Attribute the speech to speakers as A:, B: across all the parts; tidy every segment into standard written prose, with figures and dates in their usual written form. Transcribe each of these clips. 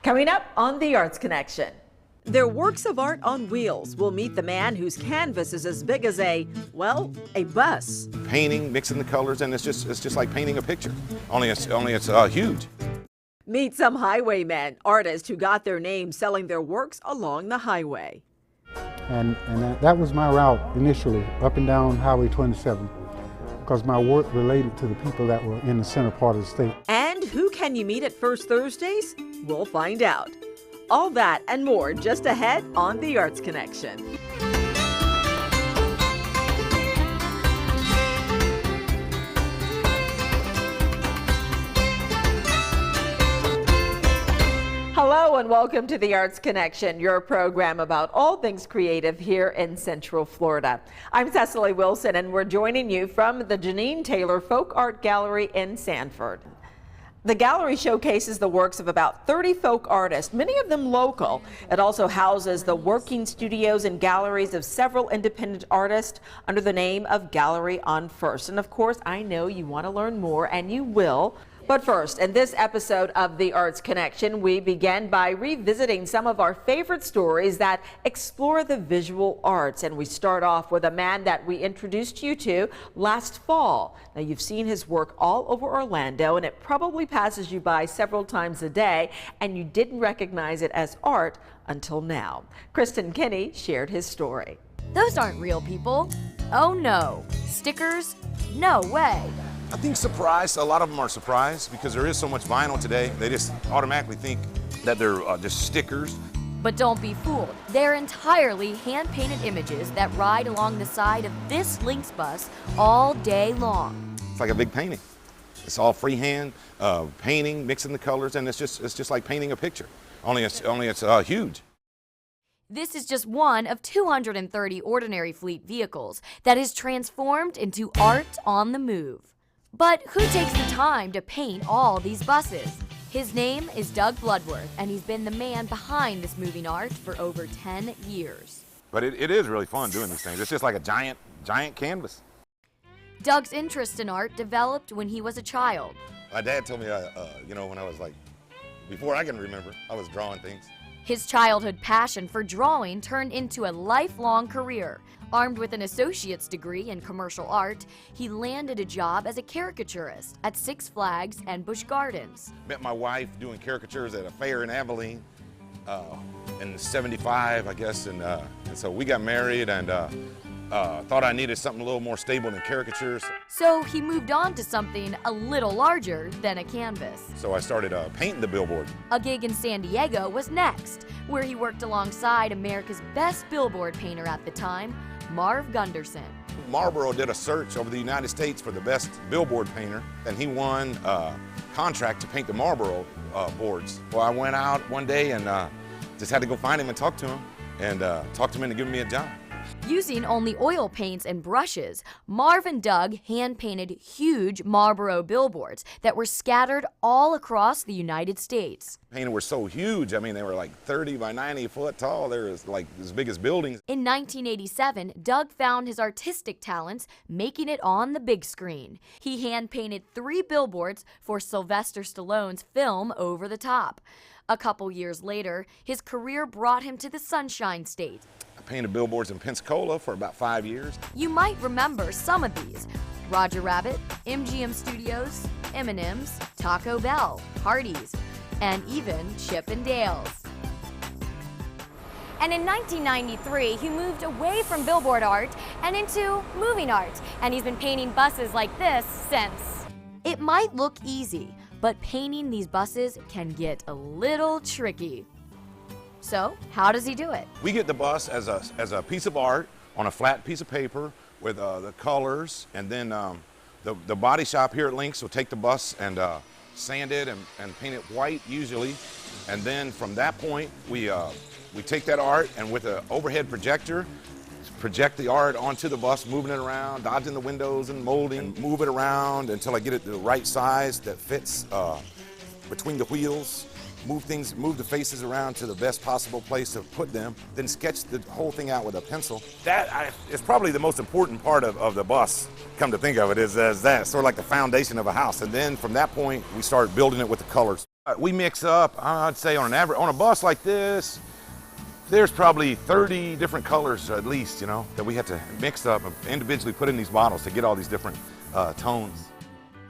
A: Coming up on The Arts Connection.
B: Their works of art on wheels will meet the man whose canvas is as big as a bus.
C: Painting, mixing the colors, and it's just like painting a picture. Only it's huge.
B: Meet some highwaymen, artists who got their name selling their works along the highway.
D: And that was my route initially, up and down Highway 27, because my work related to the people that were in the center part of the state.
B: And who can you meet at First Thursdays? We'll find out. All that and more just ahead on The Arts Connection.
A: Hello and welcome to The Arts Connection, your program about all things creative here in Central Florida. I'm Cecily Wilson and we're joining you from the Jeanine Taylor Folk Art Gallery in Sanford. The gallery showcases the works of about 30 folk artists, many of them local. It also houses the working studios and galleries of several independent artists under the name of Gallery on First. And of course, I know you want to learn more, and you will. But first, in this episode of The Arts Connection, we begin by revisiting some of our favorite stories that explore the visual arts. And we start off with a man that we introduced you to last fall. Now, you've seen his work all over Orlando, and it probably passes you by several times a day, and you didn't recognize it as art until now. Kristen Kinney shared his story.
E: Those aren't real people. Oh no. Stickers? No way.
C: I think surprised, a lot of them are surprised because there is so much vinyl today. They just automatically think that they're just stickers.
E: But don't be fooled. They're entirely hand-painted images that ride along the side of this Lynx bus all day long.
C: It's like a big painting. It's all freehand painting, mixing the colors, and it's just like painting a picture. Only it's huge.
E: This is just one of 230 ordinary fleet vehicles that is transformed into art on the move. But who takes the time to paint all these buses? His name is Doug Bloodworth, and he's been the man behind this moving art for over 10 years.
C: But it is really fun doing these things. It's just like a giant canvas.
E: Doug's interest in art developed when he was a child.
C: My dad told me, when I was before I can remember, I was drawing things.
E: His childhood passion for drawing turned into a lifelong career. Armed with an associate's degree in commercial art, he landed a job as a caricaturist at Six Flags and Busch Gardens.
C: Met my wife doing caricatures at a fair in Abilene in '75, I guess, and so we got married and thought I needed something a little more stable than caricatures.
E: So he moved on to something a little larger than a canvas.
C: So I started painting the billboard.
E: A gig in San Diego was next, where he worked alongside America's best billboard painter at the time, Marv Gunderson.
C: Marlboro did a search over the United States for the best billboard painter, and he won a contract to paint the Marlboro boards. Well, I went out one day and just had to go find him and talk to him, and talked him into giving me a job.
E: Using only oil paints and brushes, Marv and Doug hand-painted huge Marlboro billboards that were scattered all across the United States.
C: Painted were so huge, I mean, they were like 30 by 90 foot tall. They were like as big as buildings.
E: In 1987, Doug found his artistic talents making it on the big screen. He hand-painted 3 billboards for Sylvester Stallone's film Over the Top. A couple years later, his career brought him to the Sunshine State.
C: I painted billboards in Pensacola for about 5 years.
E: You might remember some of these: Roger Rabbit, MGM Studios, M&M's, Taco Bell, Hardee's, and even Chip and Dale's. And in 1993, he moved away from billboard art and into moving art, and he's been painting buses like this since. It might look easy, but painting these buses can get a little tricky. So, how does he do it?
C: We get the bus as a piece of art on a flat piece of paper with the colors, and then the body shop here at Lynx will take the bus and sand it and paint it white usually, and then from that point we take that art and with an overhead projector project the art onto the bus, moving it around, dodging the windows and molding, and move it around until I get it to the right size that fits between the wheels. Move the faces around to the best possible place to put them, then sketch the whole thing out with a pencil. That is probably the most important part of the bus, come to think of it, is that sort of like the foundation of a house. And then from that point, we start building it with the colors. We mix up, I'd say on an average, on a bus like this, there's probably 30 different colors at least, that we have to mix up and individually put in these bottles to get all these different tones.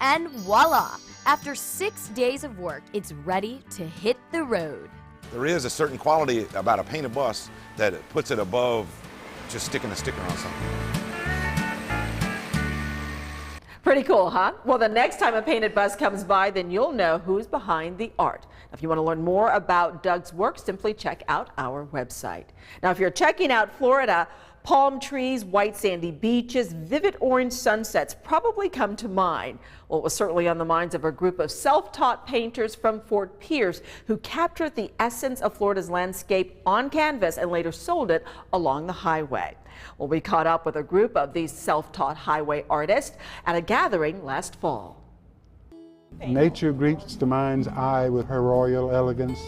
E: And voila! After 6 days of work, it's ready to hit the road.
C: There is a certain quality about a painted bus that it puts it above just sticking a sticker on something.
A: Pretty cool, huh? Well, the next time a painted bus comes by, then you'll know who's behind the art. If you want to learn more about Doug's work, simply check out our website. Now, if you're checking out Florida, palm trees, white sandy beaches, vivid orange sunsets probably come to mind. Well, it was certainly on the minds of a group of self-taught painters from Fort Pierce who captured the essence of Florida's landscape on canvas and later sold it along the highway. Well, we caught up with a group of these self-taught highway artists at a gathering last fall.
D: Nature greets the mind's eye with her royal elegance.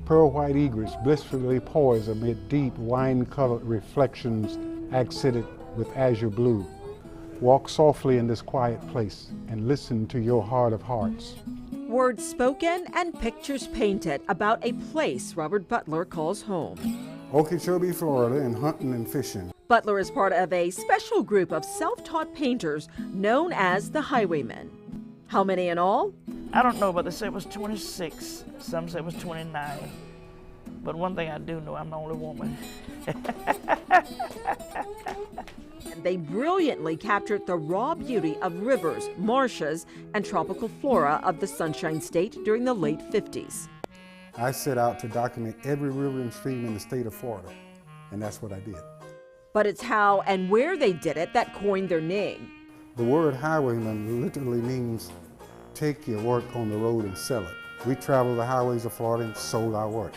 D: Pearl white egrets blissfully poise amid deep wine-colored reflections accented with azure blue. Walk softly in this quiet place and listen to your heart of hearts.
B: Words spoken and pictures painted about a place Robert Butler calls home.
D: Okeechobee, Florida, and hunting and fishing.
B: Butler is part of a special group of self-taught painters known as the Highwaymen. How many in all?
F: I don't know, but they say it was 26. Some say it was 29. But one thing I do know, I'm the only woman.
B: And they brilliantly captured the raw beauty of rivers, marshes, and tropical flora of the Sunshine State during the late 50s.
D: I set out to document every river and stream in the state of Florida, and that's what I did.
B: But it's how and where they did it that coined their name.
D: The word highwayman literally means take your work on the road and sell it. We traveled the highways of Florida and sold our work.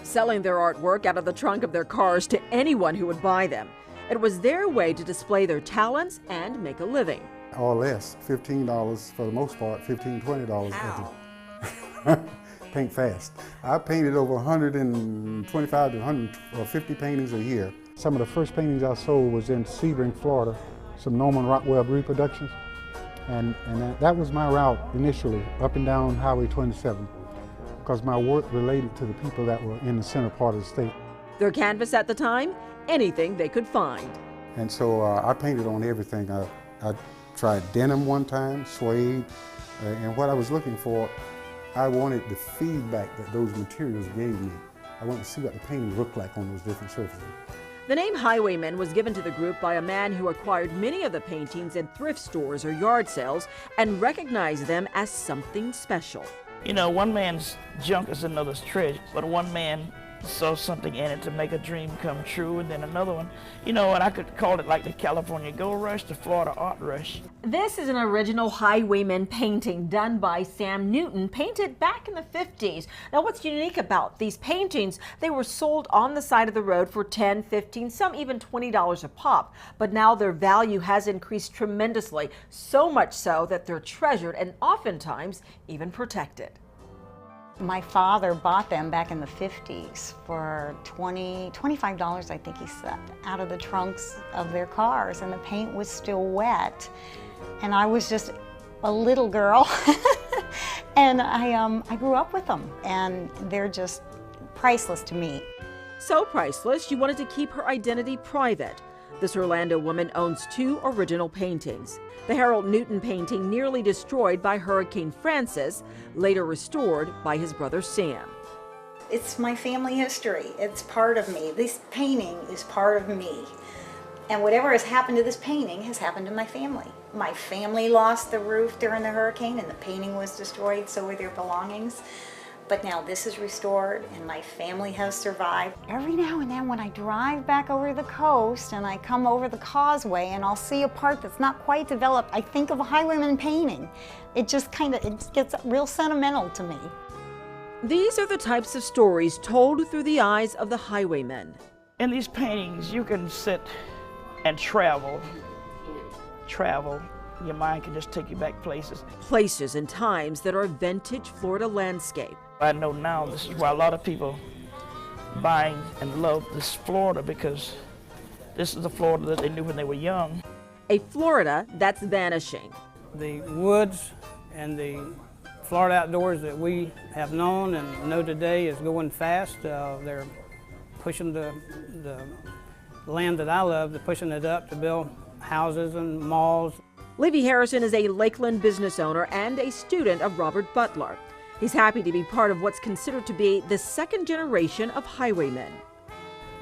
B: Selling their artwork out of the trunk of their cars to anyone who would buy them. It was their way to display their talents and make a living.
D: Or less, $15 for the most part, $15, $20. Paint fast. I painted over 125 to 150 paintings a year. Some of the first paintings I sold was in Sebring, Florida, some Norman Rockwell reproductions. And that was my route initially, up and down Highway 27, because my work related to the people that were in the center part of the state.
B: Their canvas at the time, anything they could find.
D: And so I painted on everything. I tried denim one time, suede, and what I was looking for, I wanted the feedback that those materials gave me. I wanted to see what the painting looked like on those different surfaces.
B: The name Highwaymen was given to the group by a man who acquired many of the paintings in thrift stores or yard sales and recognized them as something special.
F: One man's junk is another's treasure, but one man saw something in it to make a dream come true, and then another one, and I could call it like the California Gold Rush, the Florida Art Rush.
A: This is an original Highwayman painting done by Sam Newton, painted back in the 50s. Now, what's unique about these paintings, they were sold on the side of the road for $10, $15, some even $20 a pop. But now their value has increased tremendously, so much so that they're treasured and oftentimes even protected.
G: My father bought them back in the 50s for $25, I think he said, out of the trunks of their cars, and the paint was still wet. And I was just a little girl, and I grew up with them, and they're just priceless to me.
B: So priceless, she wanted to keep her identity private. This Orlando woman owns 2 original paintings. The Harold Newton painting nearly destroyed by Hurricane Francis, later restored by his brother Sam.
G: It's my family history. It's part of me. This painting is part of me. And whatever has happened to this painting has happened to my family. My family lost the roof during the hurricane and the painting was destroyed, so were their belongings. But now this is restored and my family has survived. Every now and then when I drive back over the coast and I come over the causeway and I'll see a part that's not quite developed, I think of a Highwayman painting. It just it gets real sentimental to me.
B: These are the types of stories told through the eyes of the Highwaymen.
F: In these paintings, you can sit and travel. Your mind can just take you back places.
B: Places and times that are vintage Florida landscape.
F: I know now this is why a lot of people buying and love this Florida, because this is the Florida that they knew when they were young.
B: A Florida that's vanishing.
H: The woods and the Florida outdoors that we have known and know today is going fast. They're pushing the land that I love, they're pushing it up to build houses and malls.
B: Levy Harrison is a Lakeland business owner and a student of Robert Butler. He's happy to be part of what's considered to be the second generation of highwaymen.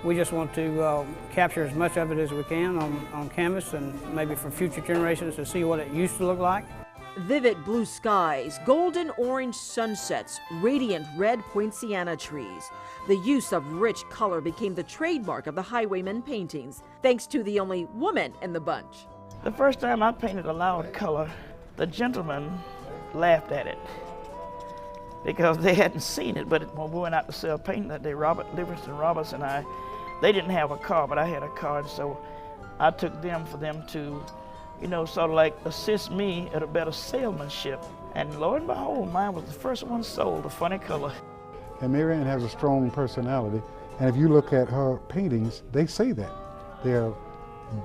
H: We just want to capture as much of it as we can on canvas, and maybe for future generations to see what it used to look like.
B: Vivid blue skies, golden orange sunsets, radiant red poinciana trees. The use of rich color became the trademark of the Highwaymen paintings, thanks to the only woman in the bunch.
F: The first time I painted a loud color, the gentlemen laughed at it because they hadn't seen it. But when we went out to sell paint that day, Livingston Roberts and I, they didn't have a car, but I had a car, so I took them for them to, sort of like assist me at a better salesmanship. And lo and behold, mine was the first one sold, a funny color.
D: And Marianne has a strong personality, and if you look at her paintings, they say that. They're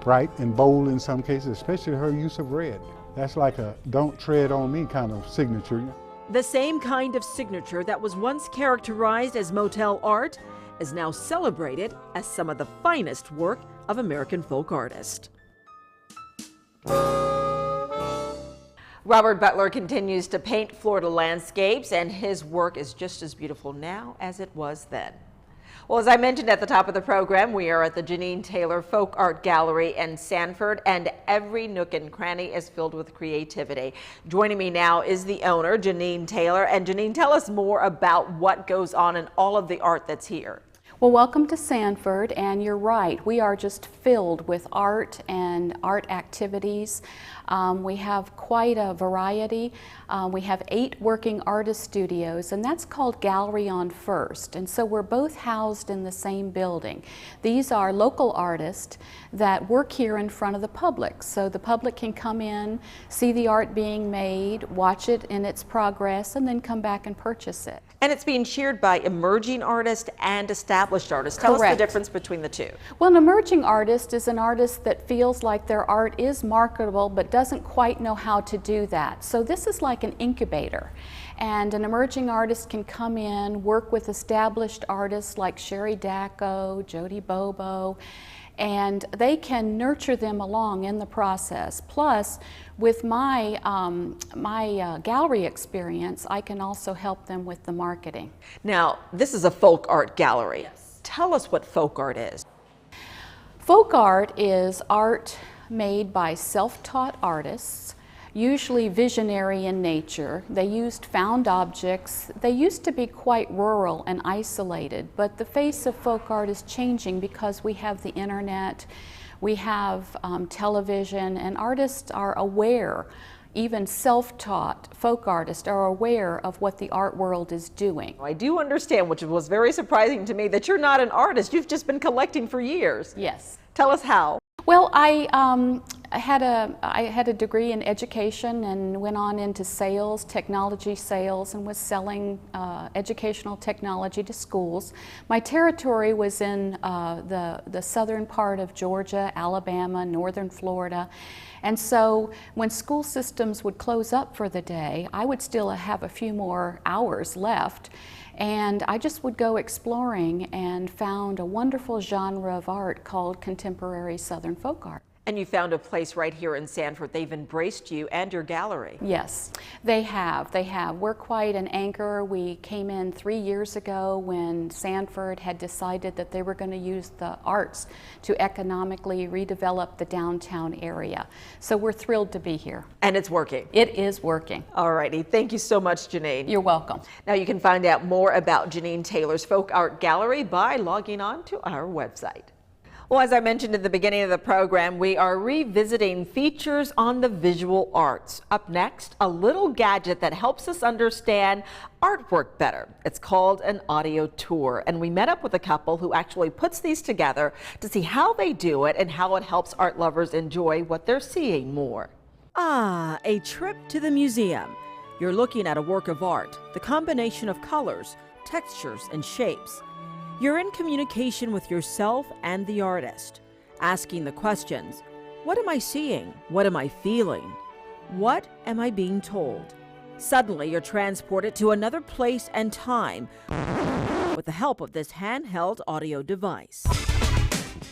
D: bright and bold in some cases, especially her use of red. That's like a "don't tread on me" kind of signature.
B: The same kind of signature that was once characterized as motel art is now celebrated as some of the finest work of American folk artists.
A: Robert Butler continues to paint Florida landscapes, and his work is just as beautiful now as it was then. Well, as I mentioned at the top of the program, we are at the Jeanine Taylor Folk Art Gallery in Sanford, and every nook and cranny is filled with creativity. Joining me now is the owner, Jeanine Taylor. And Jeanine, tell us more about what goes on in all of the art that's here.
I: Well, welcome to Sanford, and you're right, we are just filled with art and art activities. We have quite a variety. We have 8 working artist studios, and that's called Gallery on First, and so we're both housed in the same building. These are local artists that work here in front of the public, so the public can come in, see the art being made, watch it in its progress, and then come back and purchase it.
A: And it's being shared by emerging artists and established artists. Tell us the difference between the two.
I: Well, an emerging artist is an artist that feels like their art is marketable but doesn't quite know how to do that. So this is like an incubator. And an emerging artist can come in, work with established artists like Sherry Dacko, Jody Bobo, and they can nurture them along in the process. Plus, with my gallery experience, I can also help them with the marketing.
A: Now, this is a folk art gallery. Yes. Tell us what folk art is.
I: Folk art is art made by self-taught artists, usually visionary in nature. They used found objects. They used to be quite rural and isolated, but the face of folk art is changing because we have the internet, we have television, and artists are aware, even self-taught folk artists are aware of what the art world is doing.
A: I do understand, which was very surprising to me, that you're not an artist. You've just been collecting for years.
I: Yes.
A: Tell us how.
I: Well, I had a degree in education and went on into sales, technology sales, and was selling educational technology to schools. My territory was in the southern part of Georgia, Alabama, northern Florida. And so when school systems would close up for the day, I would still have a few more hours left. And I just would go exploring and found a wonderful genre of art called contemporary Southern folk art.
A: And you found a place right here in Sanford. They've embraced you and your gallery.
I: Yes, they have. They have. We're quite an anchor. We came in 3 years ago when Sanford had decided that they were going to use the arts to economically redevelop the downtown area. So we're thrilled to be here.
A: And it's working.
I: It is working.
A: All righty. Thank you so much, Jeanine.
I: You're welcome.
A: Now you can find out more about Jeanine Taylor's Folk Art Gallery by logging on to our website. Well, as I mentioned at the beginning of the program, we are revisiting features on the visual arts. Up next, a little gadget that helps us understand artwork better. It's called an audio tour, and we met up with a couple who actually puts these together to see how they do it and how it helps art lovers enjoy what they're seeing more.
B: Ah, a trip to the museum. You're looking at a work of art, the combination of colors, textures, and shapes. You're in communication with yourself and the artist, asking the questions, what am I seeing? What am I feeling? What am I being told? Suddenly, you're transported to another place and time with the help of this handheld audio device.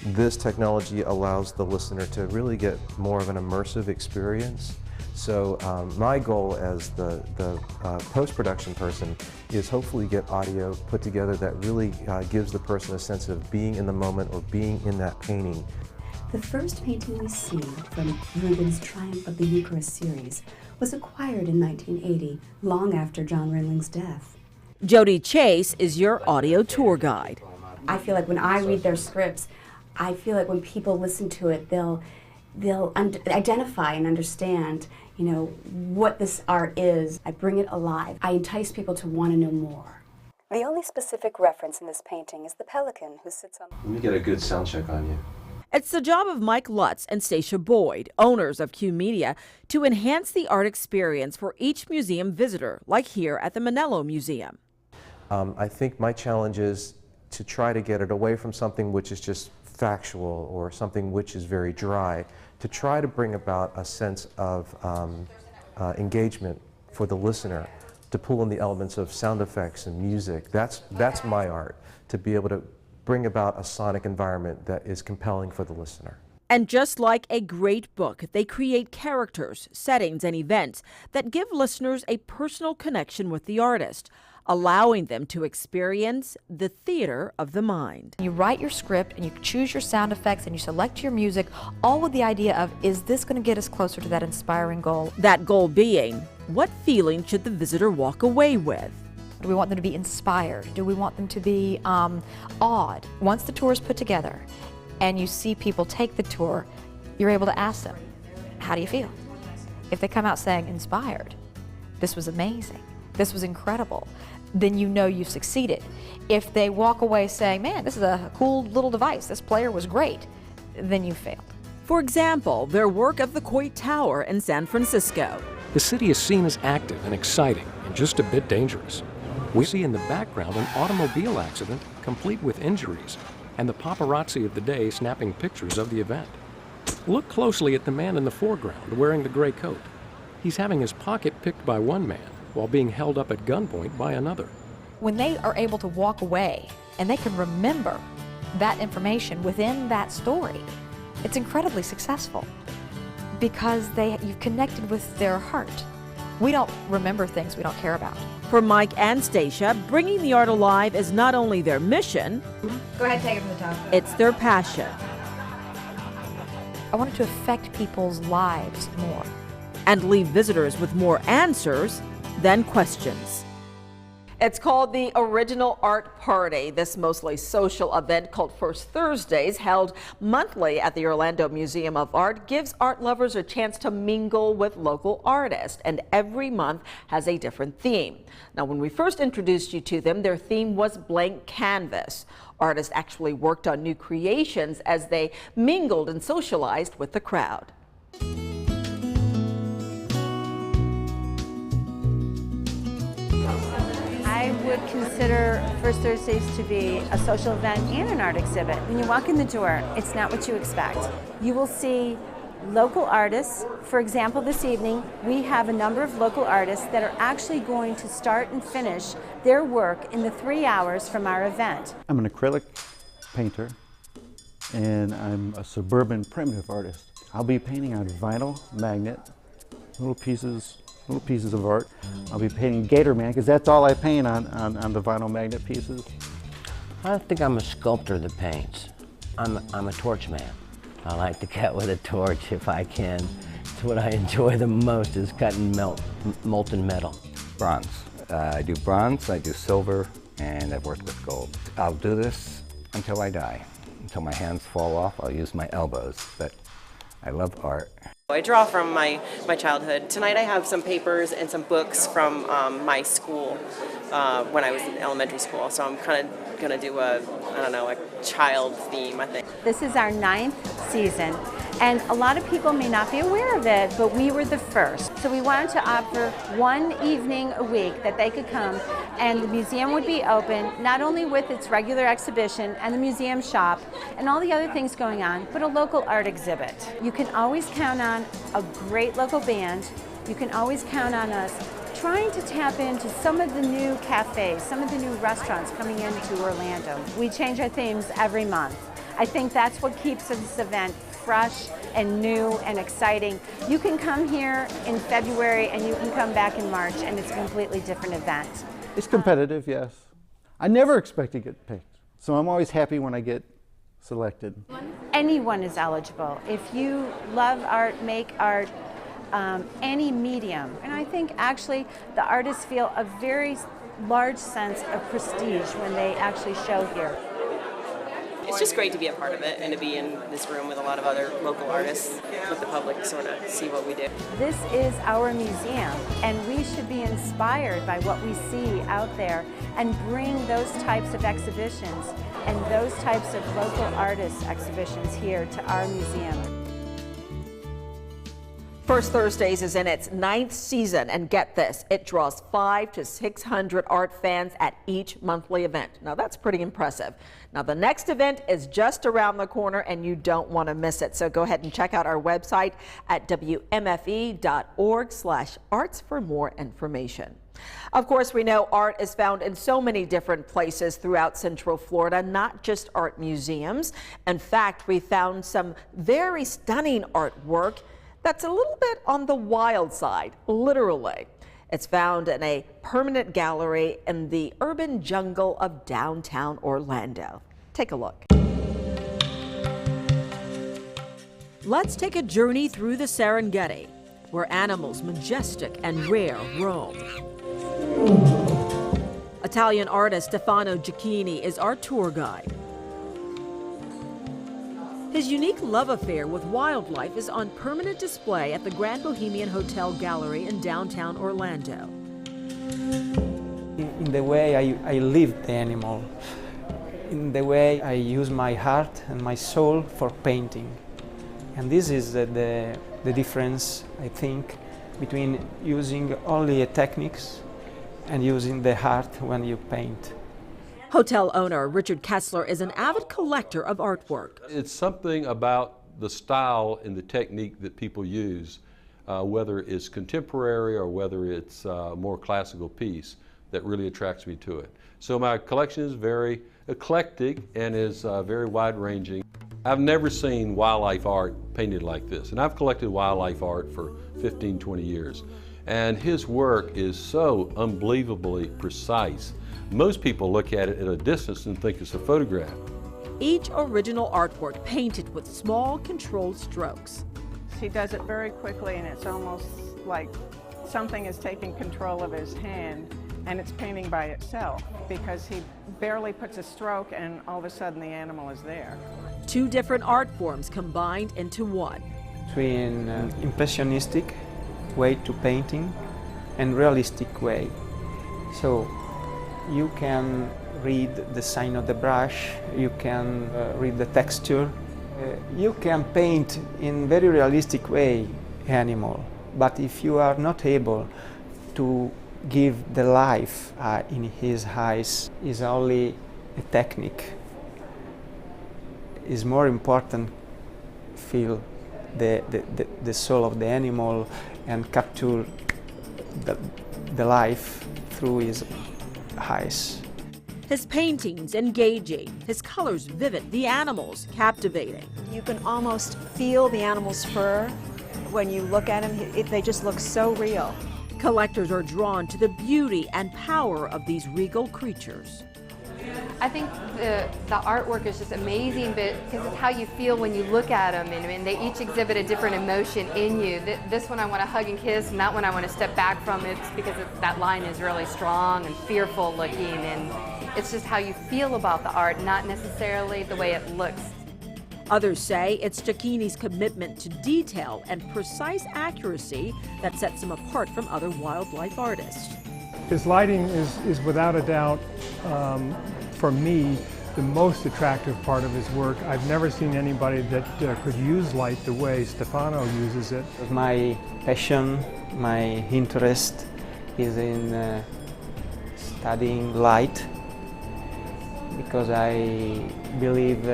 J: This technology allows the listener to really get more of an immersive experience. So my goal as the post-production person is hopefully get audio put together that really gives the person a sense of being in the moment or being in that painting.
K: The first painting we see from Rubens' Triumph of the Eucharist series was acquired in 1980, long after John Rinling's death.
B: Jody Chase is your audio tour guide.
K: I feel like when I read their scripts, I feel like when people listen to it, they'll identify and understand, you know, what this art is. I bring it alive. I entice people to want to know more. The only specific reference in this painting is the pelican who sits on...
J: Let me get a good sound check on you.
B: It's the job of Mike Lutz and Stacia Boyd, owners of Q Media, to enhance the art experience for each museum visitor, like here at the Manello Museum.
J: I think my challenge is to try to get it away from something which is just factual or something which is very dry, to try to bring about a sense of engagement for the listener, to pull in the elements of sound effects and music. That's my art, to be able to bring about a sonic environment that is compelling for the listener.
B: And just like a great book, they create characters, settings, and events that give listeners a personal connection with the artist, allowing them to experience the theater of the mind.
L: You write your script and you choose your sound effects and you select your music, all with the idea of, is this going to get us closer to that inspiring goal?
B: That goal being, what feeling should the visitor walk away with?
L: Do we want them to be inspired? Do we want them to be awed? Once the tour is put together and you see people take the tour, you're able to ask them, how do you feel? If they come out saying inspired, this was amazing, this was incredible, then you know you've succeeded. If they walk away saying, man, this is a cool little device, this player was great, then you failed.
B: For example, their work of the Coit Tower in San Francisco.
M: The city is seen as active and exciting and just a bit dangerous. We see in the background an automobile accident complete with injuries and the paparazzi of the day snapping pictures of the event. Look closely at the man in the foreground wearing the gray coat. He's having his pocket picked by one man while being held up at gunpoint by another.
L: When they are able to walk away and they can remember that information within that story, it's incredibly successful because you've connected with their heart. We don't remember things we don't care about.
B: For Mike and Stacia, bringing the art alive is not only their mission,
L: Go ahead, take it from the top.
B: it's their passion.
L: I wanted to affect people's lives more.
B: And leave visitors with more answers than questions.
A: It's called the Original Art Party. This mostly social event called First Thursdays, held monthly at the Orlando Museum of Art, gives art lovers a chance to mingle with local artists, and every month has a different theme. Now, when we first introduced you to them, their theme was blank canvas. Artists actually worked on new creations as they mingled and socialized with the crowd.
N: I would consider First Thursdays to be a social event and an art exhibit. When you walk in the door, it's not what you expect. You will see local artists. For example, this evening, we have a number of local artists that are actually going to start and finish their work in the 3 hours from our event.
O: I'm an acrylic painter, and I'm a suburban primitive artist. I'll be painting on vinyl magnet, little pieces of art. I'll be painting Gator Man, because that's all I paint on the vinyl magnet pieces.
P: I think I'm a sculptor that paints. I'm a torch man. I like to cut with a torch if I can. It's what I enjoy the most, is cutting molten metal.
Q: Bronze. I do bronze, I do silver, and I've worked with gold. I'll do this until I die. Until my hands fall off, I'll use my elbows, but I love art.
R: I draw from my childhood. Tonight I have some papers and some books from my school when I was in elementary school. So I'm kind of going to do a child theme, I think.
N: This is our 9th season, and a lot of people may not be aware of it, but we were the first. So we wanted to offer one evening a week that they could come, and the museum would be open, not only with its regular exhibition and the museum shop and all the other things going on, but a local art exhibit. You can always count on a great local band. You can always count on us trying to tap into some of the new cafes, some of the new restaurants coming into Orlando. We change our themes every month. I think that's what keeps this event fresh and new and exciting. You can come here in February and you can come back in March and it's a completely different event.
O: It's competitive, yes. I never expect to get picked, so I'm always happy when I get selected.
N: Anyone is eligible. If you love art, make art, any medium. And I think actually the artists feel a very large sense of prestige when they actually show here.
R: It's just great to be a part of it and to be in this room with a lot of other local artists, let the public sort of see what we do.
N: This is our museum, and we should be inspired by what we see out there and bring those types of exhibitions and those types of local artists exhibitions here to our museum.
A: First Thursdays is in its 9th season, and get this, it draws 500 to 600 art fans at each monthly event. Now that's pretty impressive. Now the next event is just around the corner and you don't want to miss it. So go ahead and check out our website at wmfe.org/arts for more information. Of course, we know art is found in so many different places throughout Central Florida, not just art museums. In fact, we found some very stunning artwork that's a little bit on the wild side, literally. It's found in a permanent gallery in the urban jungle of downtown Orlando. Take a look.
B: Let's take a journey through the Serengeti, where animals majestic and rare roam. Italian artist Stefano Giacchini is our tour guide. His unique love affair with wildlife is on permanent display at the Grand Bohemian Hotel Gallery in downtown Orlando.
S: In the way I live the animal, in the way I use my heart and my soul for painting. And this is the difference, I think, between using only techniques and using the heart when you paint.
B: Hotel owner Richard Kessler is an avid collector of artwork.
T: It's something about the style and the technique that people use, whether it's contemporary or whether it's a more classical piece, that really attracts me to it. So my collection is very eclectic and is very wide-ranging. I've never seen wildlife art painted like this, and I've collected wildlife art for 15, 20 years. And his work is so unbelievably precise. Most people look at it at a distance and think it's a photograph.
B: Each original artwork painted with small controlled strokes.
U: He does it very quickly, and it's almost like something is taking control of his hand and it's painting by itself, because he barely puts a stroke and all of a sudden the animal is there.
B: Two different art forms combined into one.
S: Between an impressionistic way to painting and realistic way. So you can read the sign of the brush, you can read the texture. You can paint in very realistic way animal, but if you are not able to give the life in his eyes, is only a technique. Is more important feel the soul of the animal and capture the life through his eyes.
B: His paintings engaging, his colors vivid, the animals captivating.
V: You can almost feel the animal's fur when you look at them. They just look so real.
B: Collectors are drawn to the beauty and power of these regal creatures.
W: I think the artwork is just amazing, but because it's how you feel when you look at them, and I mean, they each exhibit a different emotion in you. This one I want to hug and kiss, and that one I want to step back from. It's because that line is really strong and fearful looking, and it's just how you feel about the art, not necessarily the way it looks.
B: Others say it's Giacchini's commitment to detail and precise accuracy that sets him apart from other wildlife artists.
X: His lighting is without a doubt, for me, the most attractive part of his work. I've never seen anybody that could use light the way Stefano uses it.
S: My passion, my interest is in studying light, because I believe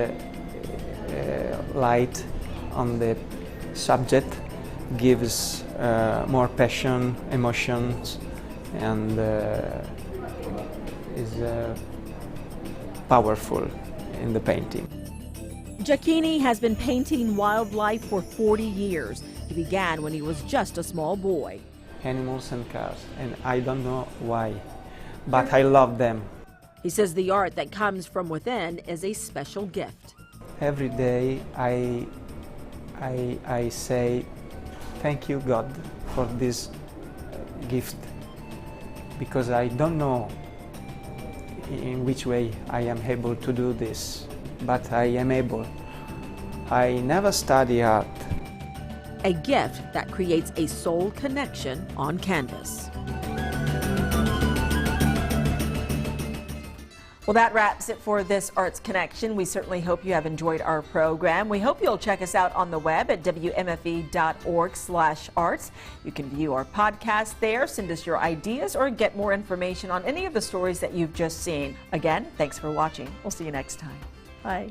S: light on the subject gives more passion, emotions, and is powerful in the painting.
B: Jeanine has been painting wildlife for 40 years. He began when he was just a small boy.
S: Animals and cars, and I don't know why, but I love them.
B: He says the art that comes from within is a special gift.
S: Every day I say, thank you God for this gift, because I don't know in which way I am able to do this, but I am able. I never study art.
B: A gift that creates a soul connection on canvas.
A: Well, that wraps it for this Arts Connection. We certainly hope you have enjoyed our program. We hope you'll check us out on the web at wmfe.org/arts. You can view our podcast there, send us your ideas, or get more information on any of the stories that you've just seen. Again, thanks for watching. We'll see you next time. Bye.